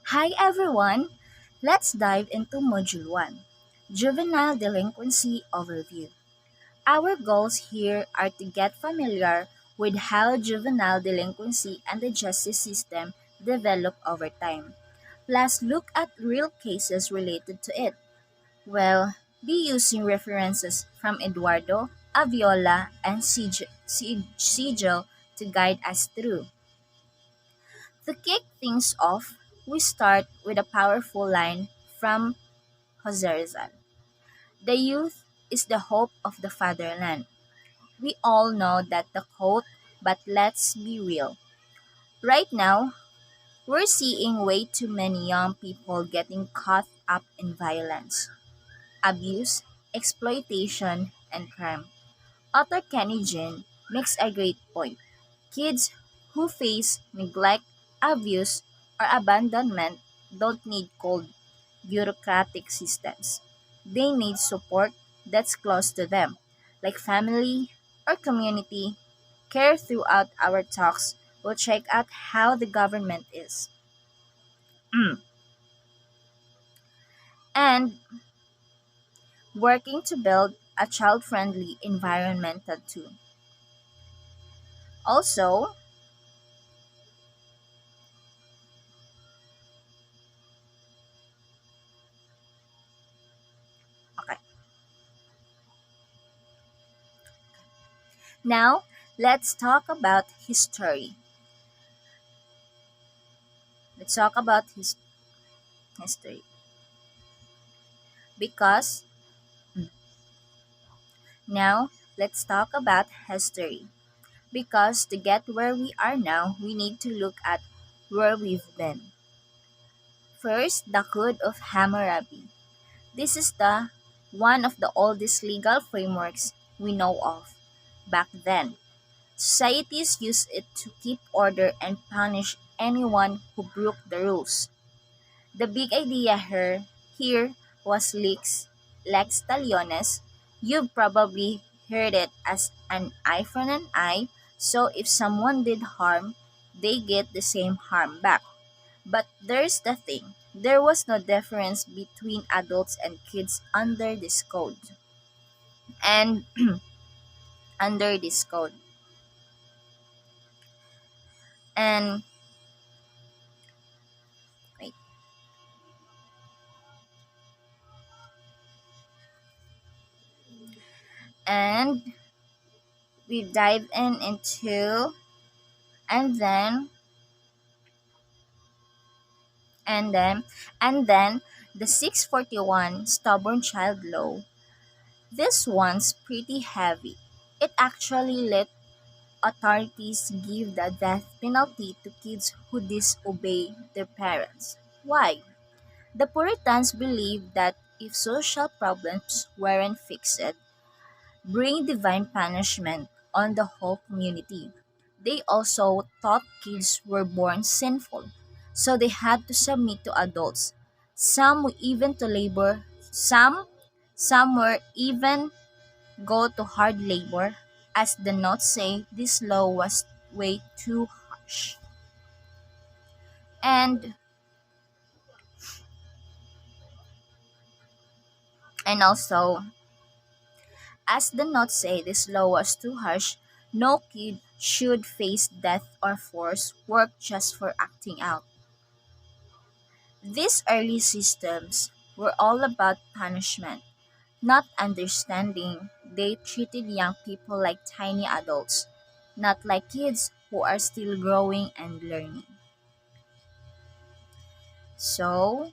Hi everyone! Let's dive into Module 1 Juvenile Delinquency Overview. Our goals here are to get familiar with how juvenile delinquency and the justice system develop over time, plus look at real cases related to it. We'll be using references from Eduardo, Aviola, and Sigel to guide us through. To kick things off, we start with a powerful line from Jose Rizal. The youth is the hope of the fatherland. We all know that the quote, but let's be real. Right now, we're seeing way too many young people getting caught up in violence, abuse, exploitation, and crime. Author Kenny Jin makes a great point. Kids who face neglect, abuse, or abandonment don't need cold, bureaucratic systems. They need support that's close to them, like family or community care. Throughout our talks. We'll check out how the government is and working to build a child-friendly environment too. Also, okay, now let's talk about history. Let's talk about history because now let's talk about history because to get where we are now, we need to look at where we've been. First, the Code of Hammurabi. This is the one of the oldest legal frameworks we know of. Back then, societies used it to keep order and punish anyone who broke the rules. The big idea here was lex talionis. You've probably heard it as an eye for an eye, so if someone did harm, they get the same harm back. But there's the thing. There was no difference between adults and kids under this code. And under this code. And wait. And we dive in into and then and then and then the 641 stubborn child law. This one's pretty heavy. It actually let authorities give the death penalty to kids who disobey their parents. Why? The Puritans believed that if social problems weren't fixed, bring divine punishment on the whole community. They also thought kids were born sinful, so they had to submit to adults. Some were even to labor, some were even go to hard labor. As the notes say, this law was way too harsh. And also, as the notes say, this law was too harsh. No kid should face death or forced work just for acting out. These early systems were all about punishment, not understanding. They treated young people like tiny adults, not like kids who are still growing and learning. So,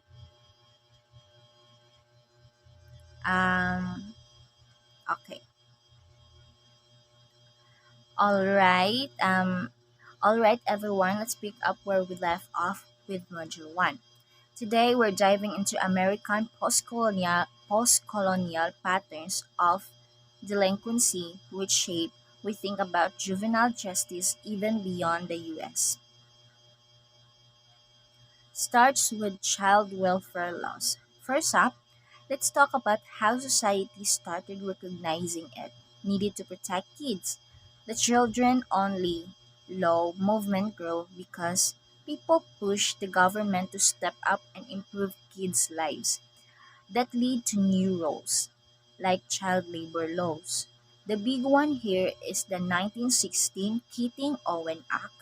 um, okay. All right. All right, everyone. Let's pick up where we left off with Module 1. Today, we're diving into American post-colonial patterns of delinquency which shape we think about juvenile justice even beyond the US. Starts with child welfare laws. First up, let's talk about how society started recognizing it needed to protect kids. The children only law movement grew because people push the government to step up and improve kids' lives. That lead to new laws, like child labor laws. The big one here is the 1916 Keating-Owen Act.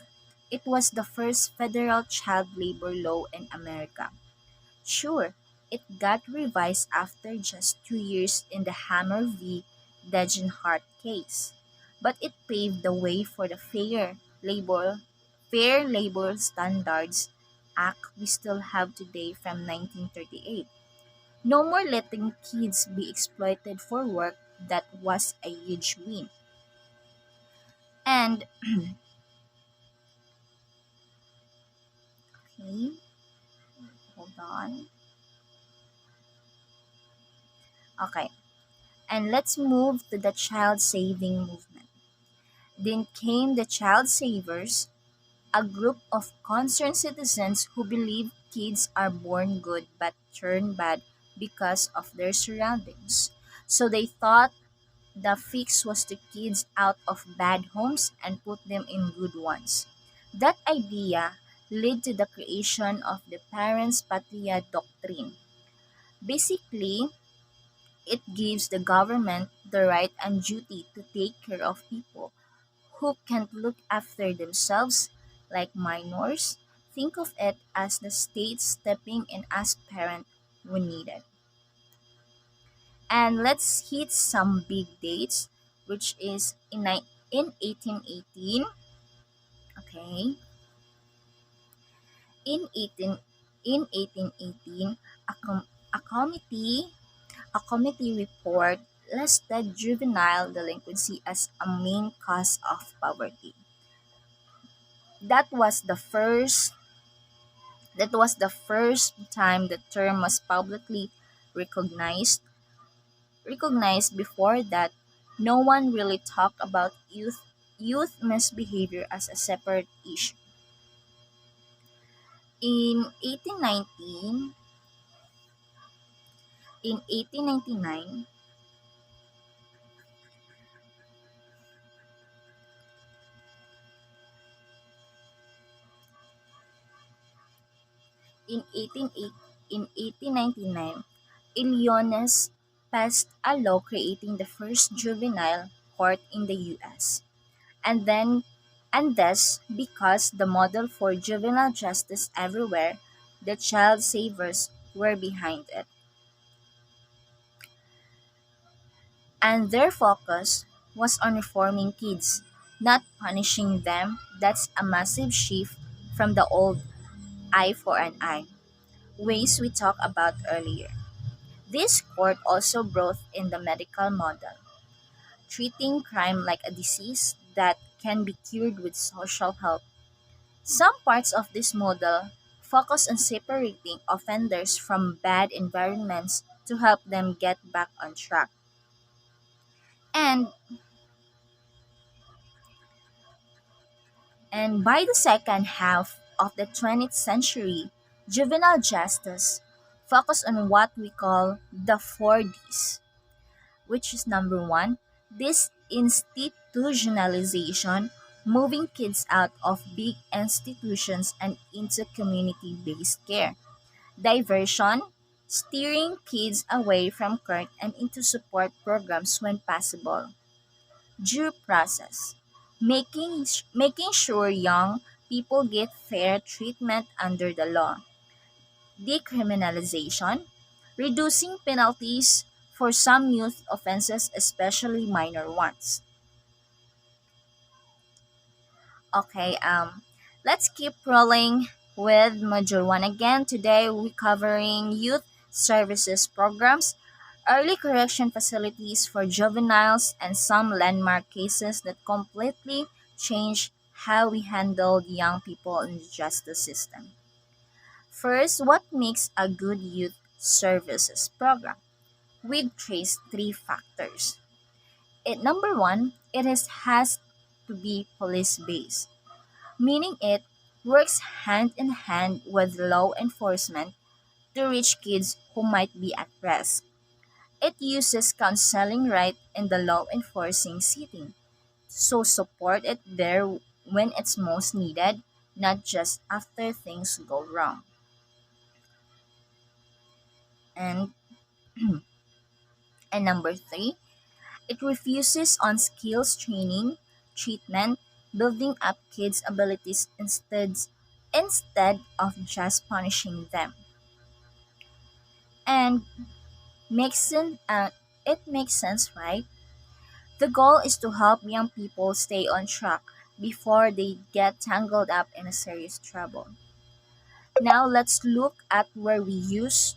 It was the first federal child labor law in America. Sure, it got revised after just 2 years in the Hammer v. Degenhart case, but it paved the way for the Fair Labor Standards Act we still have today from 1938. No more letting kids be exploited for work. That was a huge win. And okay, hold on. Okay, and let's move to the child saving movement. Then came the child savers, a group of concerned citizens who believe kids are born good but turn bad because of their surroundings. So they thought the fix was to kids out of bad homes and put them in good ones. That idea led to the creation of the parents patria doctrine. Basically, it gives the government the right and duty to take care of people who can't look after themselves, like minors. Think of it as the state stepping in as parent when needed. And let's hit some big dates, which is in 1818. Okay, in 1818, a, com- a committee a committee report listed juvenile delinquency as a main cause of poverty. That was the first that was the first time the term was publicly recognized. Recognized before that, no one really talked about youth misbehavior as a separate issue. In 1819, in 1899, in 1899, Illinois passed a law creating the first juvenile court in the US. And then and thus, because the model for juvenile justice everywhere, the child savers were behind it. And their focus was on reforming kids, not punishing them. That's a massive shift from the old eye for an eye ways we talked about earlier. This court also brought in the medical model, treating crime like a disease that can be cured with social help. Some parts of this model focus on separating offenders from bad environments to help them get back on track. And and by the second half of the 20th century, juvenile justice focused on what we call the 4Ds, which is number 1, this institutionalization, moving kids out of big institutions and into community-based care. Diversion, steering kids away from court and into support programs when possible. Due process, making sure young people get fair treatment under the law. Decriminalization, reducing penalties for some youth offenses, especially minor ones. Okay, let's keep rolling with Module 1 again. Today we're covering youth services programs, early correction facilities for juveniles, and some landmark cases that completely changed how we handled young people in the justice system. First, what makes a good youth services program? We've traced three factors. Number one, has to be police based, meaning it works hand in hand with law enforcement to reach kids who might be at risk. It uses counseling right in the law enforcing setting, so support it there when it's most needed, not just after things go wrong. And and number 3, it refuses on skills training, treatment, building up kids' abilities instead of just punishing them. And makes sense, it makes sense, right? The goal is to help young people stay on track before they get tangled up in a serious trouble. Now let's look at where we use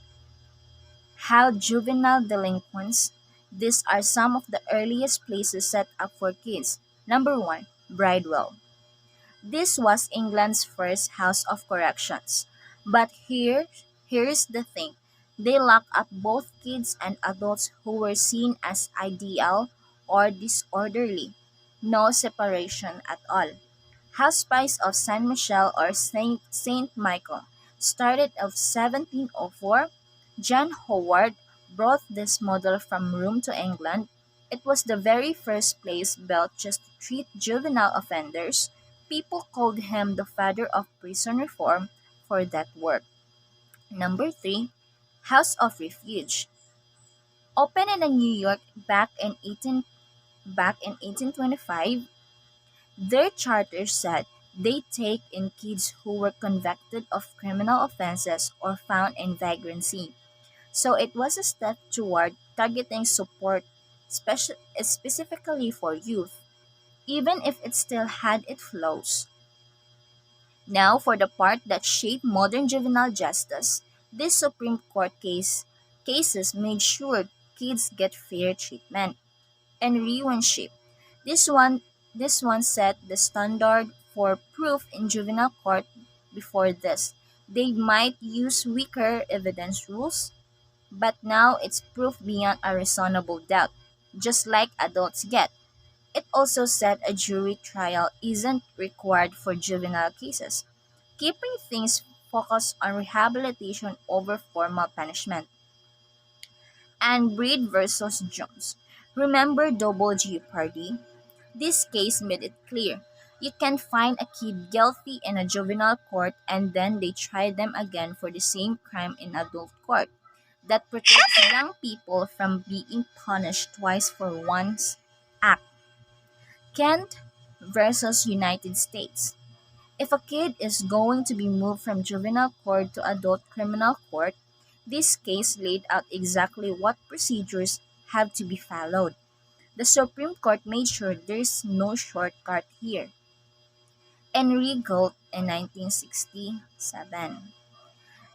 how juvenile delinquents. These are some of the earliest places set up for kids. Number 1, Bridewell. This was England's first house of corrections. But here's the thing. They lock up both kids and adults who were seen as ideal or disorderly. No separation at all. Hospice of Saint Michel or Saint Michael started of 1704. John Howard brought this model from Rome to England. It was the very first place built just to treat juvenile offenders. People called him the father of prison reform for that work. Number 3, House of Refuge. Opened in New York back in 1825, their charter said they take in kids who were convicted of criminal offenses or found in vagrancy. So it was a step toward targeting support specifically for youth, even if it still had its flaws. Now, for the part that shaped modern juvenile justice, these Supreme Court cases made sure kids get fair treatment. And Rewanship. This one this one set the standard for proof in juvenile court. Before this, they might use weaker evidence rules, but now it's proof beyond a reasonable doubt, just like adults get. It also said a jury trial isn't required for juvenile cases, keeping things focused on rehabilitation over formal punishment. And Breed versus Jones. Remember Double Jeopardy? This case made it clear you can find a kid guilty in a juvenile court and then they try them again for the same crime in adult court. That protects young people from being punished twice for one's act. Kent versus United States. If a kid is going to be moved from juvenile court to adult criminal court, this case laid out exactly what procedures have to be followed. The Supreme Court made sure there's no shortcut here. Henry Gold in 1967.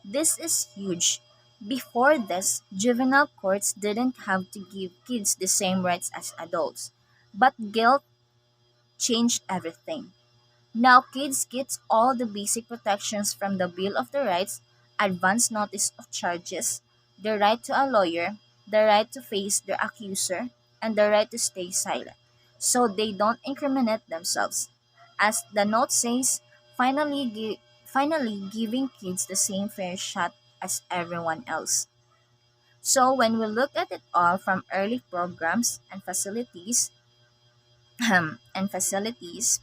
This is huge. Before this, juvenile courts didn't have to give kids the same rights as adults. But guilt changed everything. Now kids get all the basic protections from the Bill of the Rights, advance notice of charges, the right to a lawyer, the right to face their accuser, and the right to stay silent, so they don't incriminate themselves. As the note says, finally giving kids the same fair shot as everyone else. So when we look at it all from early programs and facilities, and facilities,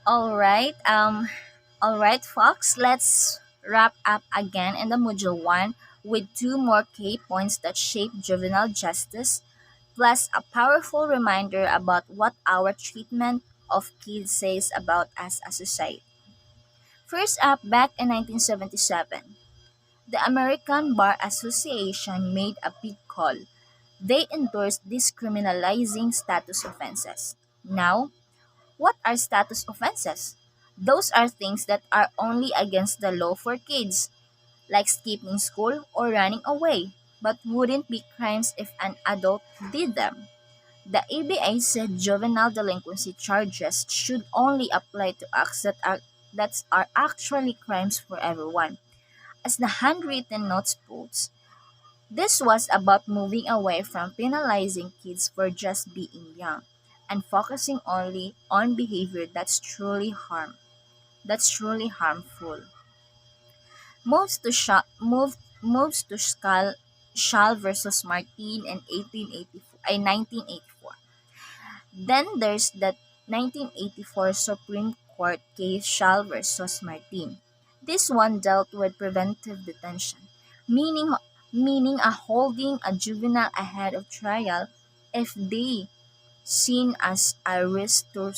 all right, folks, let's wrap up again in the module 1 with two more key points that shape juvenile justice, plus a powerful reminder about what our treatment of kids says about us as a society. First up, back in 1977, the American Bar Association made a big call. They endorsed discriminalizing status offenses. Now, what are status offenses? Those are things that are only against the law for kids, like skipping school or running away, but wouldn't be crimes if an adult did them. The ABA said juvenile delinquency charges should only apply to acts that are actually crimes for everyone. As the handwritten notes quotes, this was about moving away from penalizing kids for just being young and focusing only on behavior that's truly harmful. Moves to Schall versus Martin in 1984. Then there's the 1984 Supreme Court case Schall versus Martin. This one dealt with preventive detention, meaning meaning a holding a juvenile ahead of trial if they seen as a risk to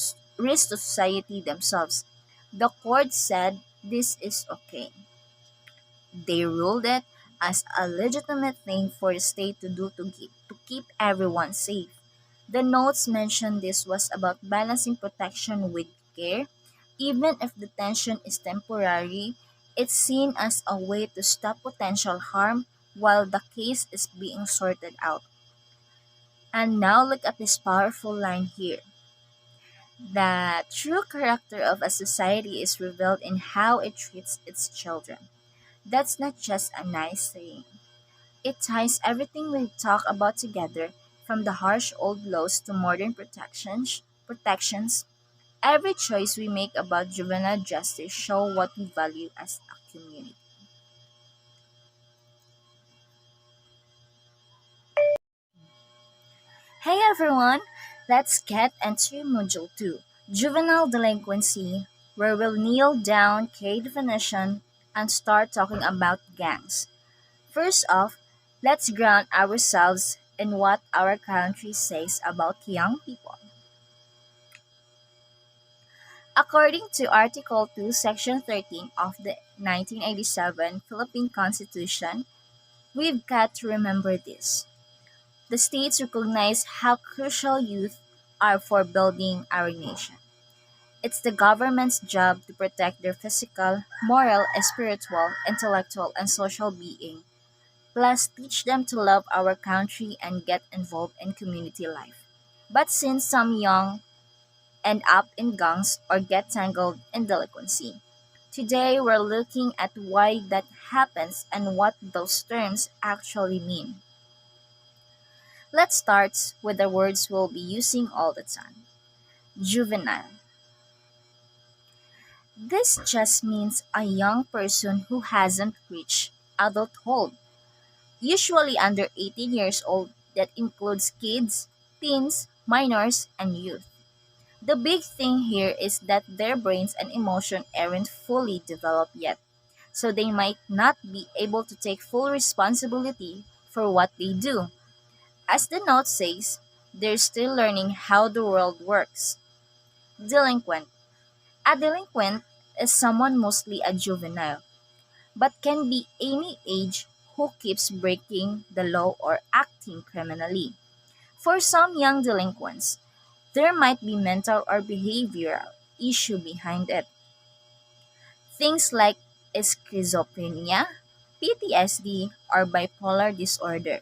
society themselves. The court said this is okay. They ruled it as a legitimate thing for the state to do to keep everyone safe. The notes mentioned this was about balancing protection with care. Even if detention is temporary, it's seen as a way to stop potential harm while the case is being sorted out. And now look at this powerful line here. The true character of a society is revealed in how it treats its children. That's not just a nice saying. It ties everything we've talked about together, from the harsh old laws to modern protections. Every choice we make about juvenile justice show what we value as a community. Hey everyone, let's get into Module 2, Juvenile Delinquency, where we'll kneel down K definition and start talking about gangs. First off, let's ground ourselves in what our country says about young people. According to Article 2, Section 13 of the 1987 Philippine Constitution, we've got to remember this. The states recognize how crucial youth are for building our nation. It's the government's job to protect their physical, moral, spiritual, intellectual, and social being, plus teach them to love our country and get involved in community life. But since some young end up in gangs or get tangled in delinquency, today we're looking at why that happens and what those terms actually mean. Let's start with the words we'll be using all the time. Juvenile. This just means a young person who hasn't reached adulthood, usually under 18 years old. That includes kids, teens, minors, and youth. The big thing here is that their brains and emotion aren't fully developed yet, so they might not be able to take full responsibility for what they do. As the note says, they're still learning how the world works. Delinquent. A delinquent is someone, mostly a juvenile, but can be any age, who keeps breaking the law or acting criminally. For some young delinquents, there might be mental or behavioral issue behind it. Things like schizophrenia, PTSD, or bipolar disorder.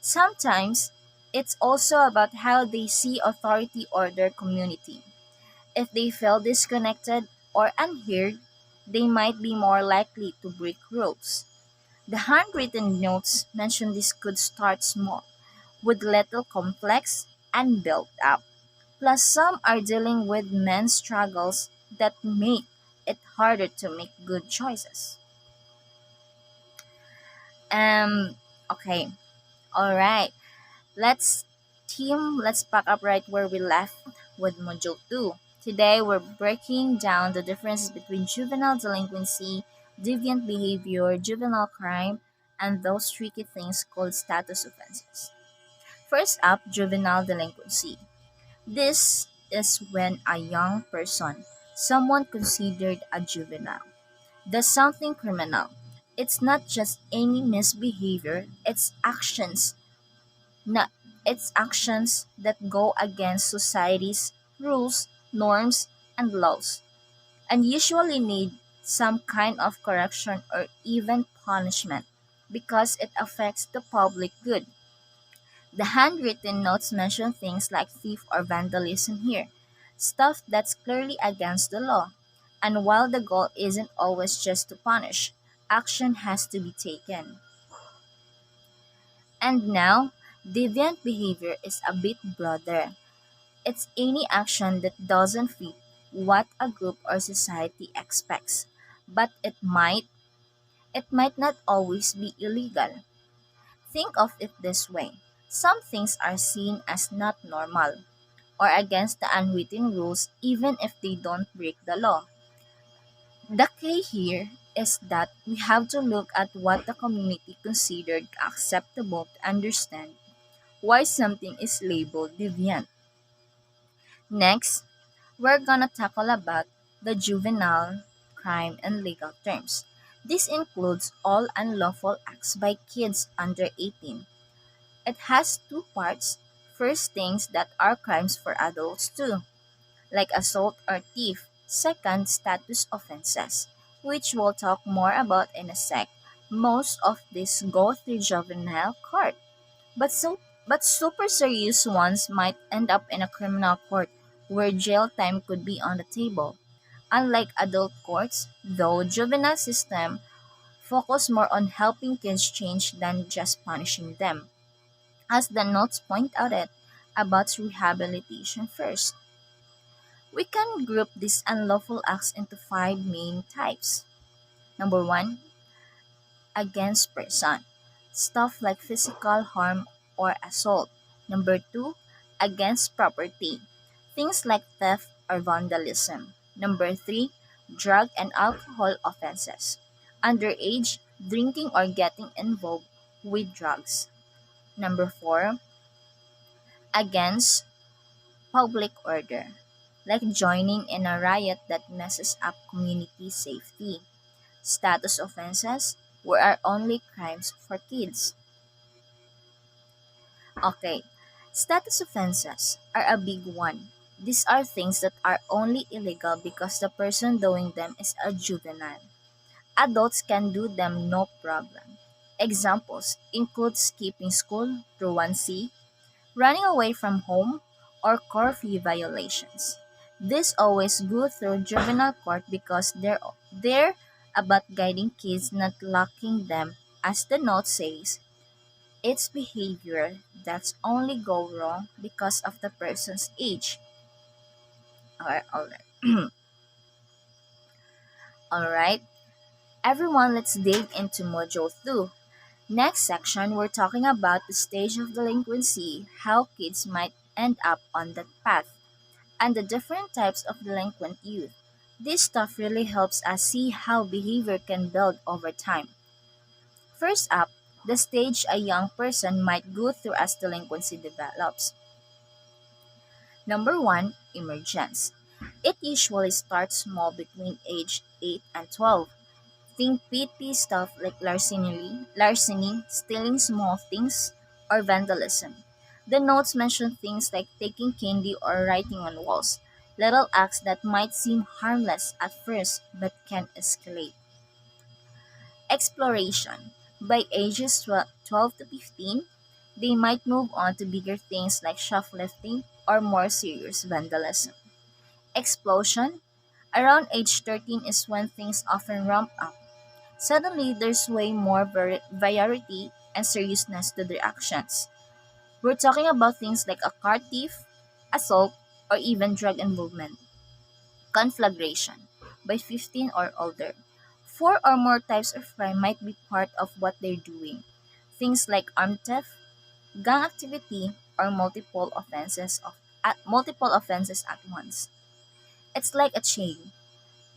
Sometimes, it's also about how they see authority or their community. If they feel disconnected or unheard, they might be more likely to break rules. The handwritten notes mention this could start small, with little complex, and build up. Plus, some are dealing with men's struggles that make it harder to make good choices. Um, okay, alright. Let's pack up right where we left with Module 2. Today we're breaking down the differences between juvenile delinquency, deviant behavior, juvenile crime, and those tricky things called status offenses. First up, juvenile delinquency. This is when a young person, someone considered a juvenile, does something criminal. It's not just any misbehavior, not its actions that go against society's rules, norms, and laws, and usually need some kind of correction or even punishment because it affects the public good. The handwritten notes mention things like thief or vandalism here, stuff that's clearly against the law. And while the goal isn't always just to punish, action has to be taken. And now, deviant behavior is a bit broader. It's any action that doesn't fit what a group or society expects, but it might not always be illegal. Think of it this way: some things are seen as not normal or against the unwritten rules even if they don't break the law. The key here is that we have to look at what the community considered acceptable to understand why something is labeled deviant. Next, we're gonna tackle about the juvenile crime and legal terms. This includes all unlawful acts by kids under 18. It has two parts. First, things that are crimes for adults too, like assault or thief. Second, status offenses, which we'll talk more about in a sec. Most of these go through juvenile court, but super serious ones might end up in a criminal court where jail time could be on the table. Unlike adult courts, though, juvenile system focus more on helping kids change than just punishing them. As the notes point out it about rehabilitation first. We can group these unlawful acts into five main types. Number one, against person. Stuff like physical harm or assault. Number two, against property. Things like theft or vandalism. Number three, drug and alcohol offenses. Underage, drinking or getting involved with drugs. Number four, against public order, like joining in a riot that messes up community safety. Status offenses are only crimes for kids. Okay, status offenses are a big one. These are things that are only illegal because the person doing them is a juvenile. Adults can do them no problem. Examples include skipping school through 1C, running away from home, or curfew violations. These always go through juvenile court because they're about guiding kids, not locking them. As the note says, it's behavior that's only go wrong because of the person's age. Alright. Alright. Everyone, let's dig into module 2. Next section, we're talking about the stage of delinquency, how kids might end up on that path, and the different types of delinquent youth. This stuff really helps us see how behavior can build over time. First up, the stage a young person might go through as delinquency develops. Number 1, emergence. It usually starts small between age 8 and 12. Think petty stuff like larceny, stealing small things, or vandalism. The notes mention things like taking candy or writing on walls, little acts that might seem harmless at first but can escalate. Exploration. By ages 12 to 15, they might move on to bigger things like shoplifting or more serious vandalism. Explosion. Around age 13 is when things often ramp up. Suddenly, there's way more variety and seriousness to their actions. We're talking about things like a car thief, assault, or even drug involvement. Conflagration. By 15 or older, four or more types of crime might be part of what they're doing. Things like armed theft, gang activity, or multiple offenses at once. It's like a chain.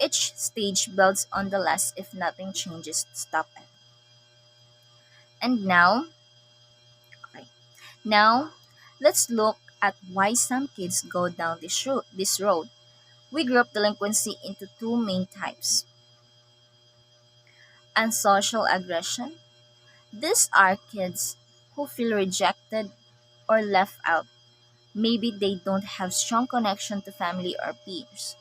Each stage builds on the last if nothing changes to stop it. And okay, now let's look at why some kids go down this road. We group delinquency into two main types: unsocial aggression. These are kids who feel rejected or left out. Maybe they don't have strong connection to family or peers.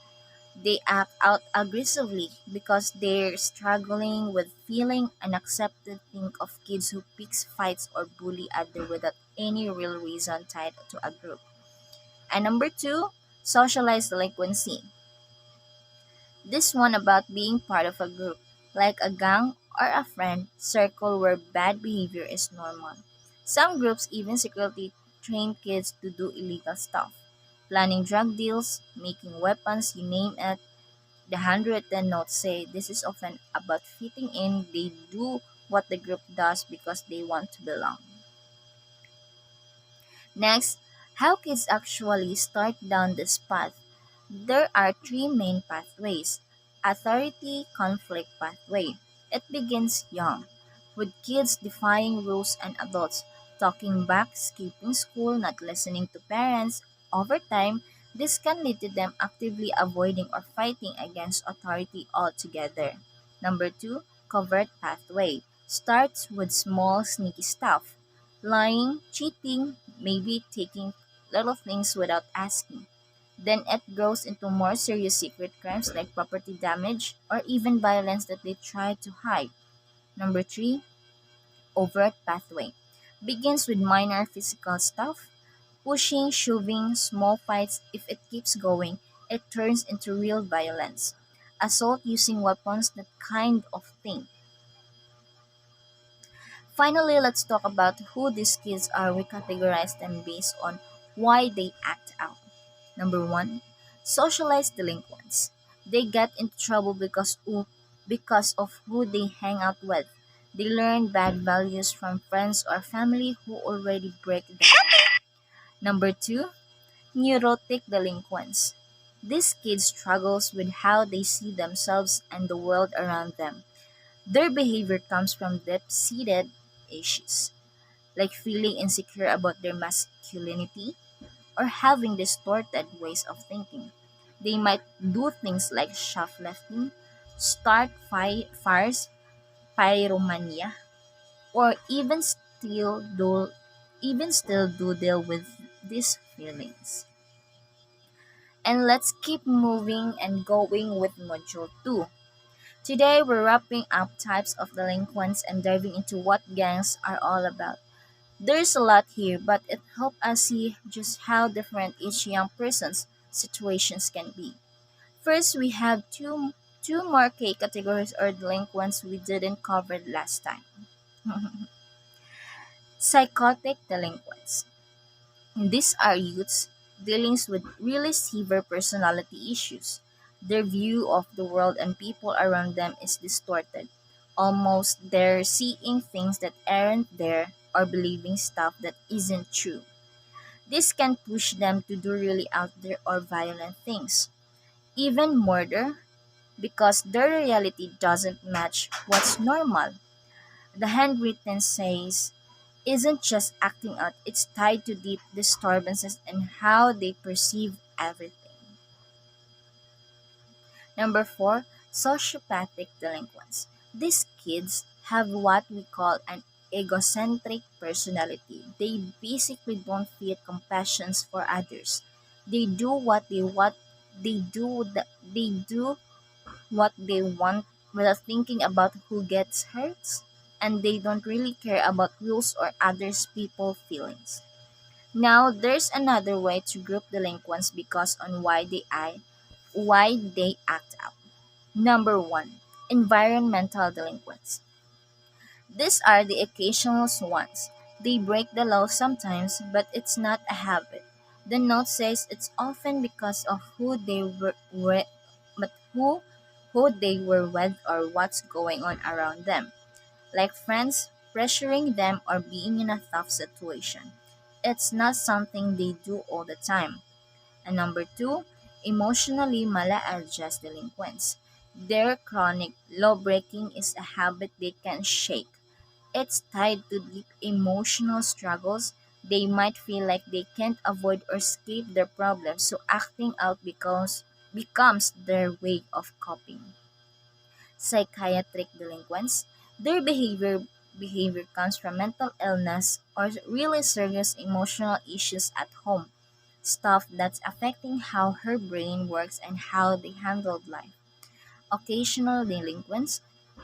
They act out aggressively because they're struggling with feeling unaccepted. Think of kids who picks fights or bully others without any real reason tied to a group. And number two, socialized delinquency. This one about being part of a group, like a gang or a friend circle where bad behavior is normal. Some groups even secretly train kids to do illegal stuff, planning drug deals, making weapons, you name it. The handwritten notes say this is often about fitting in. They do what the group does because they want to belong. Next, how kids actually start down this path. There are three main pathways. Authority conflict pathway. It begins young, with kids defying rules and adults, talking back, skipping school, not listening to parents. Over time, this can lead to them actively avoiding or fighting against authority altogether. Number two, covert pathway. Starts with small, sneaky stuff. Lying, cheating, maybe taking little things without asking. Then it grows into more serious secret crimes like property damage or even violence that they try to hide. Number three, overt pathway. Begins with minor physical stuff, pushing, shoving, small fights. If it keeps going, it turns into real violence. Assault using weapons, that kind of thing. Finally, let's talk about who these kids are. We categorize them based on why they act out. Number one, socialized delinquents. They get into trouble because of who they hang out with. They learn bad values from friends or family who already break the law. Number two, neurotic delinquents. These kids struggles with how they see themselves and the world around them. Their behavior comes from deep-seated issues, like feeling insecure about their masculinity, or having distorted ways of thinking. They might do things like shoplifting, start fires, pyromania, or even still do deal with these feelings. And let's keep moving and going with module 2. Today we're wrapping up types of delinquents and diving into what gangs are all about. There's a lot here, but it helps us see just how different each young person's situations can be. First, we have two more key categories or delinquents we didn't cover last time. Psychotic delinquents. These are youths dealing with really severe personality issues. Their view of the world and people around them is distorted. Almost they're seeing things that aren't there or believing stuff that isn't true. This can push them to do really out there or violent things, even murder, because their reality doesn't match what's normal. The handwritten says isn't just acting out, it's tied to deep disturbances in how they perceive everything. Number four, sociopathic delinquents. These kids have what we call an egocentric personality. They basically don't feel compassion for others. They do what they want. They do what they want without thinking about who gets hurt, and they don't really care about rules or others people feelings. Now there's another way to group delinquents because on why they act out. Number one, environmental delinquents. These are the occasional ones. They break the law sometimes, but it's not a habit. The note says it's often because of but who they were with or what's going on around them, like friends pressuring them or being in a tough situation. It's not something they do all the time. And number two, emotionally mala-adjust delinquents. Their chronic law-breaking is a habit they can shake. It's tied to deep emotional struggles. They might feel like they can't avoid or escape their problems, so acting out becomes their way of coping. Psychiatric delinquents, their behavior comes from mental illness or really serious emotional issues at home, stuff that's affecting how her brain works and how they handled life. Occasional delinquents,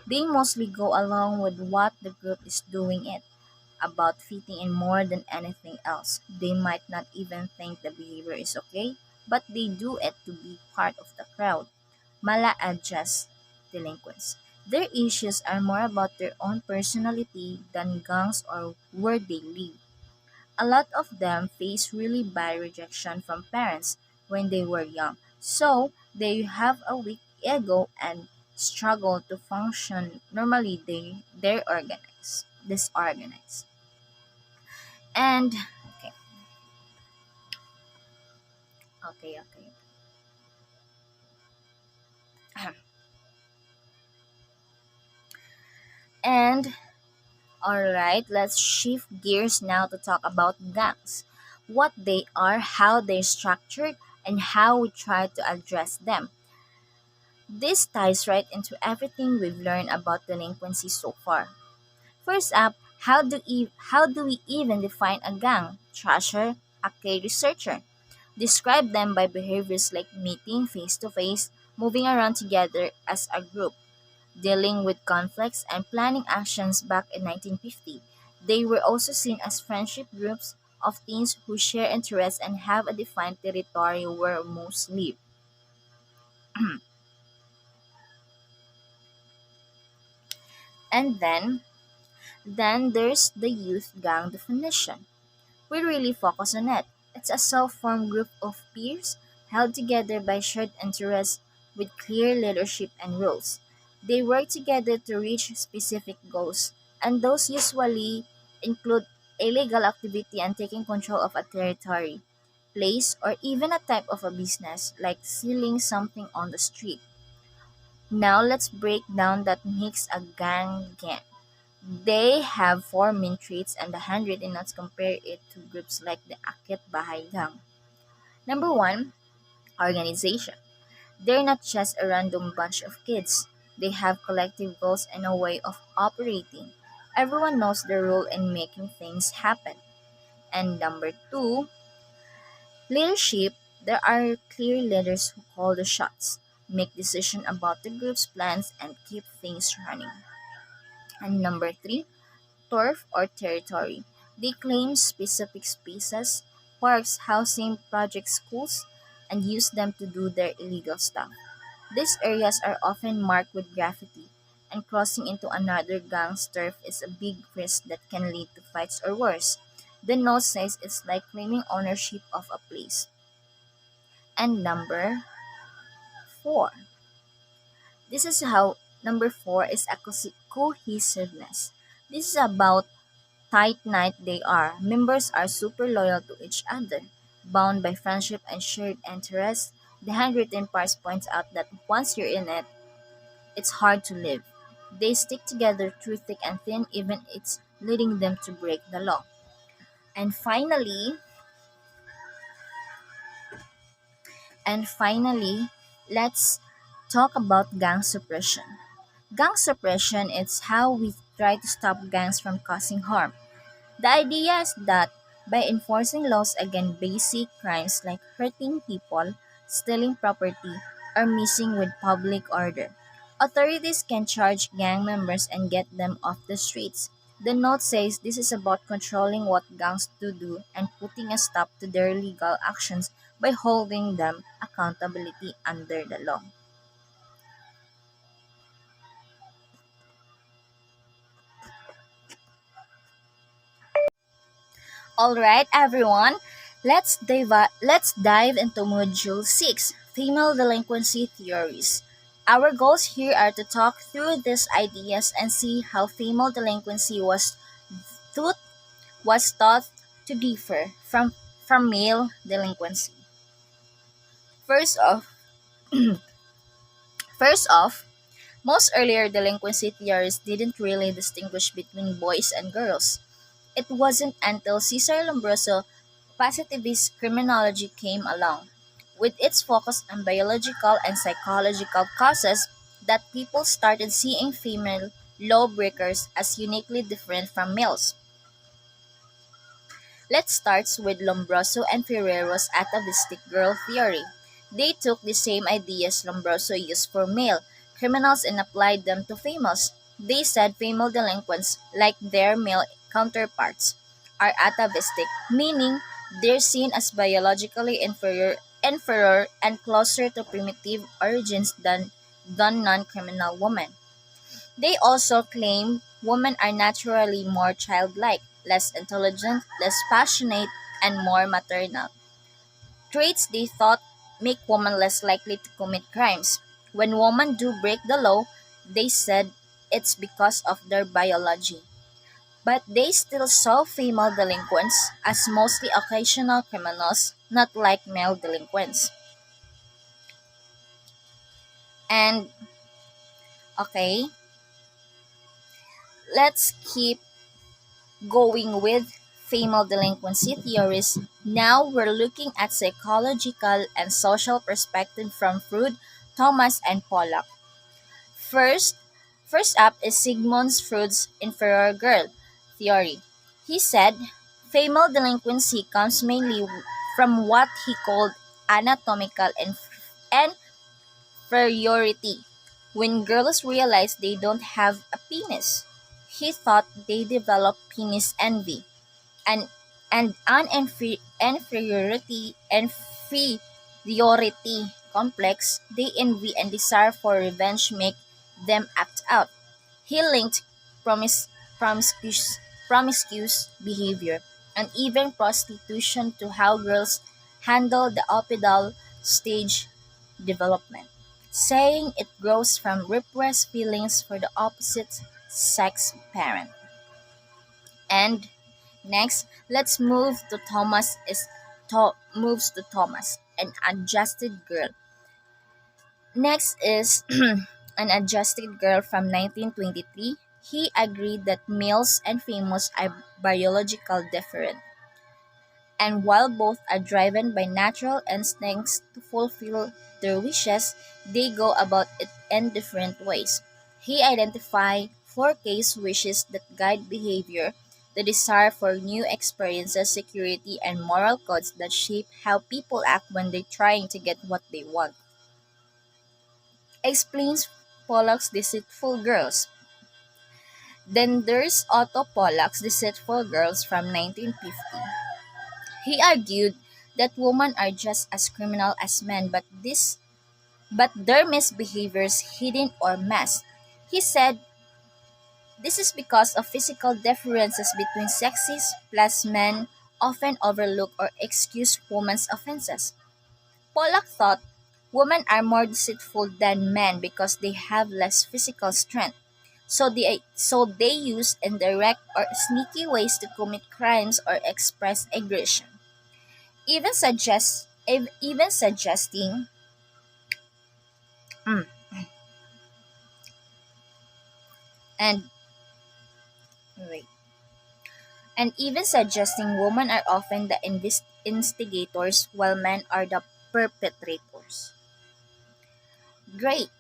they mostly go along with what the group is doing it about fitting in more than anything else. They might not even think the behavior is okay, but they do it to be part of the crowd. Mala-adjust delinquents. Their issues are more about their own personality than gangs or where they live. A lot of them face really bad rejection from parents when they were young, so they have a weak ego and struggle to function normally, they're organized, disorganized. And okay, okay. And all right, let's shift gears now to talk about gangs. What they are, how they're structured, and how we try to address them. This ties right into everything we've learned about delinquency so far. First up, how do we even define a gang? Trasher, a K researcher. Describe them by behaviors like meeting face to face, moving around together as a group, dealing with conflicts, and planning actions back in 1950. They were also seen as friendship groups of teens who share interests and have a defined territory where most live. And then there's the youth gang definition. We really focus on it. It's a self-formed group of peers held together by shared interests with clear leadership and roles. They work together to reach specific goals, and those usually include illegal activity and taking control of a territory, place, or even a type of a business like selling something on the street. Now let's break down that makes a gang gang. They have four main traits and the handwritten notes compare it to groups like the Akit Bahay Gang. Number one, organization. They're not just a random bunch of kids. They have collective goals and a way of operating. Everyone knows their role in making things happen. And number two, leadership. There are clear leaders who call the shots, make decisions about the group's plans, and keep things running. And number three, turf or territory. They claim specific spaces, parks, housing, project schools, and use them to do their illegal stuff. These areas are often marked with graffiti, and crossing into another gang's turf is a big risk that can lead to fights or worse. The note says it's like claiming ownership of a place. And four. This is how number four is a cohesiveness. This is about tight-knit they are. Members are super loyal to each other, bound by friendship and shared interests. The handwritten part points out that once you're in it, it's hard to leave. They stick together through thick and thin, even it's leading them to break the law. And finally, let's talk about gang suppression. Gang suppression is how we try to stop gangs from causing harm. The idea is that by enforcing laws against basic crimes like hurting people, stealing property, or messing with public order, authorities can charge gang members and get them off the streets. The note says this is about controlling what gangs do and putting a stop to their legal actions by holding them accountability under the law. All right, everyone. Let's dive into module 6, female delinquency theories. Our goals here are to talk through these ideas and see how female delinquency thought was thought to differ from male delinquency. First off, first off, most earlier delinquency theories didn't really distinguish between boys and girls. It wasn't until Cesar Lombroso positivist criminology came along, with its focus on biological and psychological causes, that people started seeing female lawbreakers as uniquely different from males. Let's start with Lombroso and Ferrero's atavistic girl theory. They took the same ideas Lombroso used for male criminals and applied them to females. They said female delinquents, like their male counterparts, are atavistic, meaning they're seen as biologically inferior and closer to primitive origins than non-criminal women. They also claim women are naturally more childlike, less intelligent, less passionate, and more maternal. Traits they thought make women less likely to commit crimes. When women do break the law, they said it's because of their biology. But they still saw female delinquents as mostly occasional criminals, not like male delinquents. And okay, let's keep going with female delinquency theories. Now we're looking at psychological and social perspective from Freud, Thomas, and Pollack. First, first up is Sigmund Freud's inferior girl theory. He said female delinquency comes mainly from what he called anatomical inferiority. When girls realize they don't have a penis, he thought they develop penis envy and an inferiority complex. They envy and desire for revenge make them act out. He linked promis- promiscuous, promiscuous behavior and even prostitution to how girls handle the opidal stage development, saying it grows from repressed feelings for the opposite sex parent. And next, let's move to Thomas, an adjusted girl. Next is an adjusted girl from 1923. He agreed that males and females are biological different, and while both are driven by natural instincts to fulfill their wishes, they go about it in different ways. He identified four case wishes that guide behavior: the desire for new experiences, security, and moral codes that shape how people act when they're trying to get what they want. Explains Pollack's Deceitful Girls. Then there's Otto Pollack's Deceitful Girls from 1950. He argued that women are just as criminal as men, but their misbehaviors hidden or masked. He said this is because of physical differences between sexes, plus men often overlook or excuse women's offenses. Pollack thought women are more deceitful than men because they have less physical strength. So they use indirect or sneaky ways to commit crimes or express aggression. Even suggesting mm, and wait and even suggesting women are often the instigators while men are the perpetrators. Great.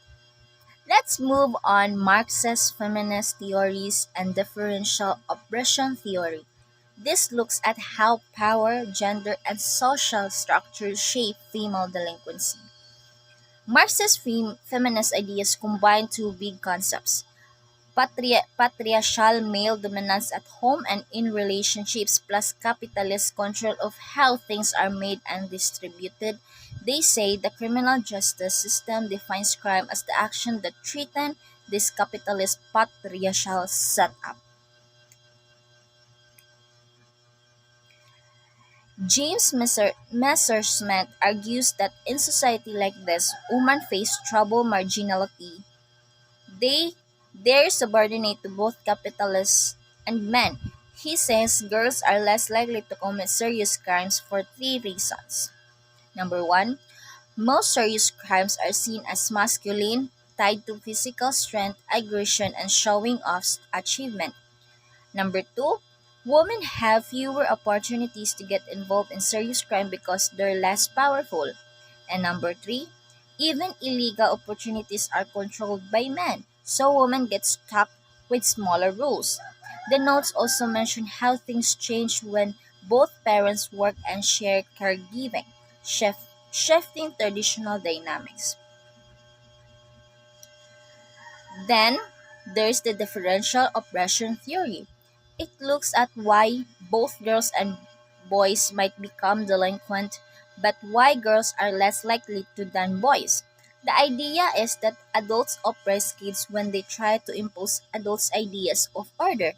Let's move on Marxist feminist theories and differential oppression theory. This looks at how power, gender, and social structures shape female delinquency. Marxist feminist ideas combine two big concepts: patriarchal male dominance at home and in relationships, plus capitalist control of how things are made and distributed. They say the criminal justice system defines crime as the action that threaten this capitalist patriarchal setup. James Messersmith argues that in society like this, women face trouble marginality. They're subordinate to both capitalists and men. He says girls are less likely to commit serious crimes for three reasons. Number one, most serious crimes are seen as masculine, tied to physical strength, aggression, and showing off achievement. Number two, women have fewer opportunities to get involved in serious crime because they're less powerful. And number three, even illegal opportunities are controlled by men, so women get stuck with smaller rules. The notes also mention how things change when both parents work and share caregiving, shifting traditional dynamics. Then, there's the differential oppression theory. It looks at why both girls and boys might become delinquent, but why girls are less likely to than boys. The idea is that adults oppress kids when they try to impose adults' ideas of order.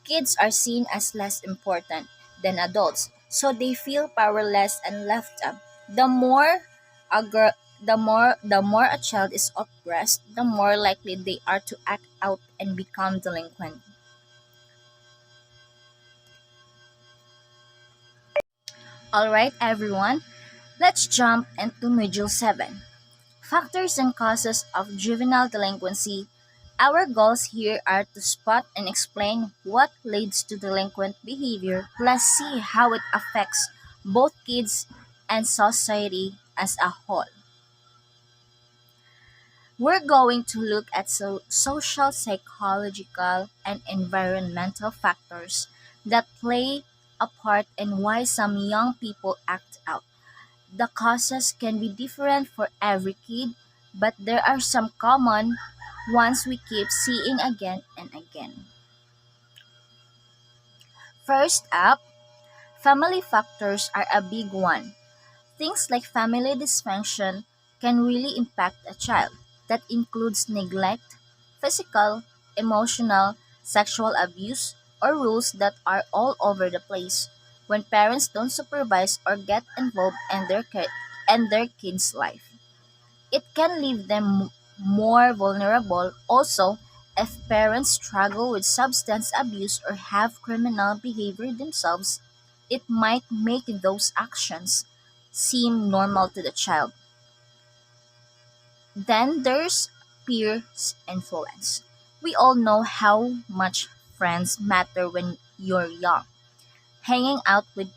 Kids are seen as less important than adults, so they feel powerless and left out. The more a girl The more a child is oppressed, the more likely they are to act out and become delinquent. All right, everyone, let's jump into Module 7. Factors and causes of juvenile delinquency. Our goals here are to spot and explain what leads to delinquent behavior, plus see how it affects both kids and society as a whole. We're going to look at social, psychological, and environmental factors that play a part in why some young people act out. The causes can be different for every kid, but there are some common ones we keep seeing again and again. First up, family factors are a big one. Things like family dysfunction can really impact a child. That includes neglect, physical, emotional, sexual abuse, or rules that are all over the place. When parents don't supervise or get involved in their kids' life, it can leave them more vulnerable. Also, if parents struggle with substance abuse or have criminal behavior themselves, it might make those actions seem normal to the child. Then there's peer influence. We all know how much friends matter when you're young. Hanging out with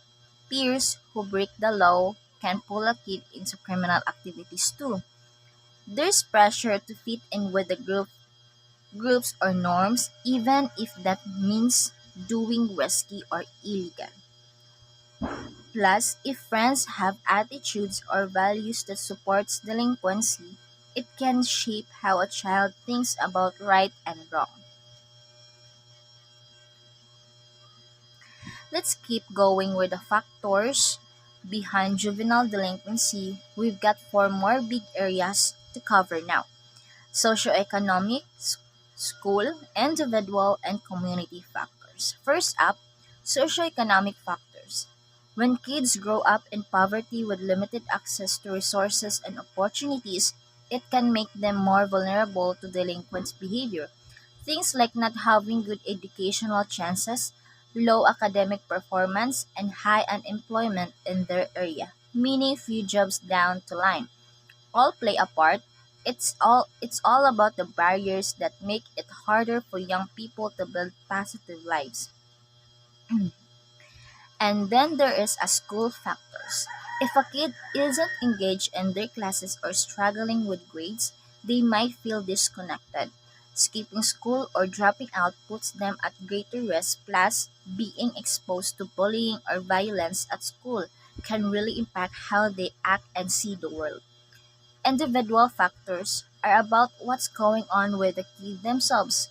peers who break the law can pull a kid into criminal activities too. There's pressure to fit in with the groups or norms, even if that means doing risky or illegal. Plus, if friends have attitudes or values that supports delinquency, it can shape how a child thinks about right and wrong. Let's keep going with the factors behind juvenile delinquency. We've got four more big areas to cover now: socioeconomic, school, individual, and community factors. First up, socioeconomic factors. When kids grow up in poverty with limited access to resources and opportunities, it can make them more vulnerable to delinquent behavior. Things like not having good educational chances, low academic performance, and high unemployment in their area, meaning few jobs down the line, all play a part. It's all about the barriers that make it harder for young people to build positive lives. And then there is a school factors. If a kid isn't engaged in their classes or struggling with grades, they might feel disconnected. Skipping school or dropping out puts them at greater risk. Plus, being exposed to bullying or violence at school can really impact how they act and see the world. Individual factors are about what's going on with the kid themselves.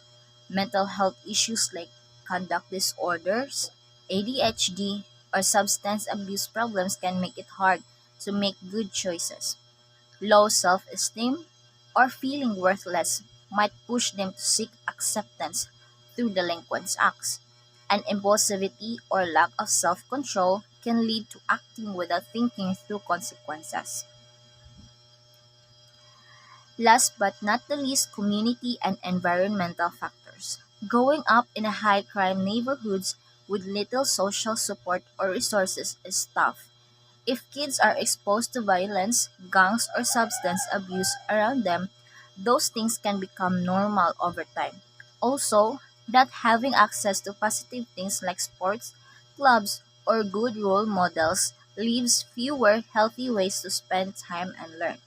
Mental health issues like conduct disorders, ADHD, or substance abuse problems can make it hard to make good choices. Low self esteem or feeling worthless might push them to seek acceptance through delinquent acts. And impulsivity or lack of self control can lead to acting without thinking through consequences. Last but not the least, community and environmental factors. Growing up in a high crime neighborhoods with little social support or resources is tough. If kids are exposed to violence, gangs, or substance abuse around them, those things can become normal over time. Also, not having access to positive things like sports, clubs, or good role models leaves fewer healthy ways to spend time and learn.